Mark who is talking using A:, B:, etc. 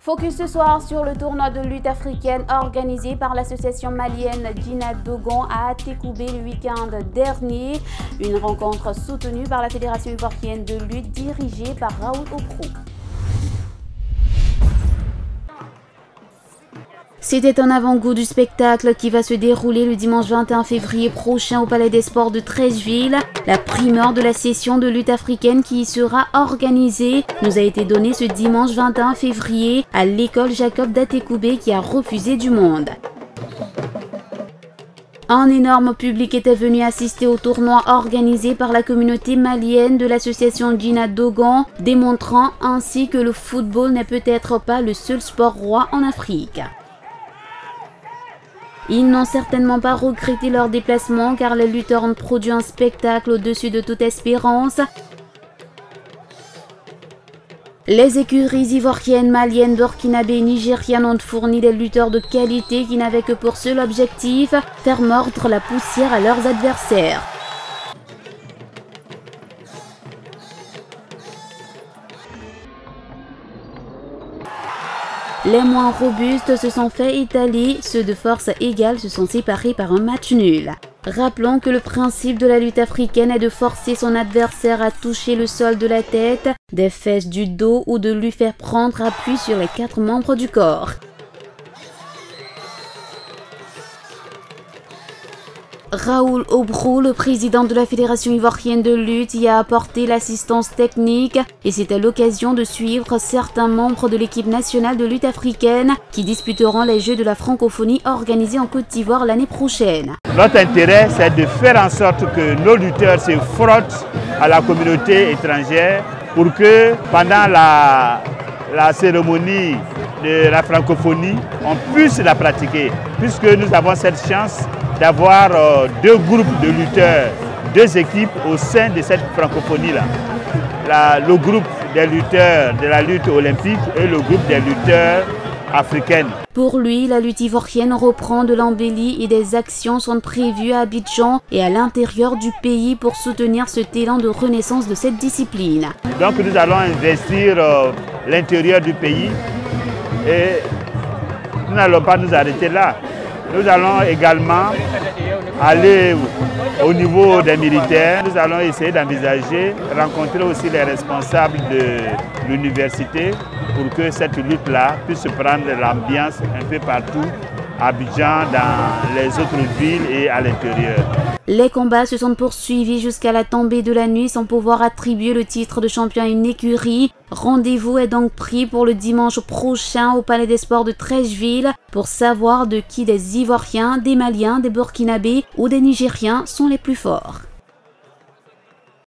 A: Focus ce soir sur le tournoi de lutte africaine organisé par l'association malienne Djina Dogon à Tékoubé le week-end dernier. Une rencontre soutenue par la fédération ivoirienne de lutte dirigée par Raoul Obrou. C'était un avant-goût du spectacle qui va se dérouler le dimanche 21 février prochain au Palais des Sports de Treichville. La primeur de la session de lutte africaine qui y sera organisée nous a été donnée ce dimanche 21 février à l'école Jacob d'Atékoubé qui a refusé du monde. Un énorme public était venu assister au tournoi organisé par la communauté malienne de l'association Djina Dogon, démontrant ainsi que le football n'est peut-être pas le seul sport roi en Afrique. Ils n'ont certainement pas regretté leur déplacement car les lutteurs ont produit un spectacle au-dessus de toute espérance. Les écuries ivoiriennes, maliennes, burkinabées et nigérianes ont fourni des lutteurs de qualité qui n'avaient que pour seul objectif faire mordre la poussière à leurs adversaires. Les moins robustes se sont fait étaler, ceux de force égale se sont séparés par un match nul. Rappelons que le principe de la lutte africaine est de forcer son adversaire à toucher le sol de la tête, des fesses, du dos ou de lui faire prendre appui sur les 4 membres du corps. Raoul Obrou, le président de la Fédération ivoirienne de lutte, y a apporté l'assistance technique et c'était l'occasion de suivre certains membres de l'équipe nationale de lutte africaine qui disputeront les Jeux de la francophonie organisés en Côte d'Ivoire l'année prochaine.
B: Notre intérêt, c'est de faire en sorte que nos lutteurs se frottent à la communauté étrangère pour que pendant la cérémonie de la francophonie, on puisse la pratiquer, puisque nous avons cette chance d'avoir 2 groupes de lutteurs, 2 équipes au sein de cette francophonie-là. Le groupe des lutteurs de la lutte olympique et le groupe des lutteurs africaines.
A: Pour lui, la lutte ivoirienne reprend de l'embellie et des actions sont prévues à Abidjan et à l'intérieur du pays pour soutenir ce élan de renaissance de cette discipline.
B: Donc nous allons investir l'intérieur du pays et nous n'allons pas nous arrêter là. Nous allons également aller au niveau des militaires. Nous allons essayer d'envisager, rencontrer aussi les responsables de l'université pour que cette lutte-là puisse prendre l'ambiance un peu partout, à Abidjan, dans les autres villes et à l'intérieur.
A: Les combats se sont poursuivis jusqu'à la tombée de la nuit sans pouvoir attribuer le titre de champion à une écurie. Rendez-vous est donc pris pour le dimanche prochain au Palais des Sports de Treichville pour savoir de qui des Ivoiriens, des Maliens, des Burkinabés ou des Nigériens sont les plus forts.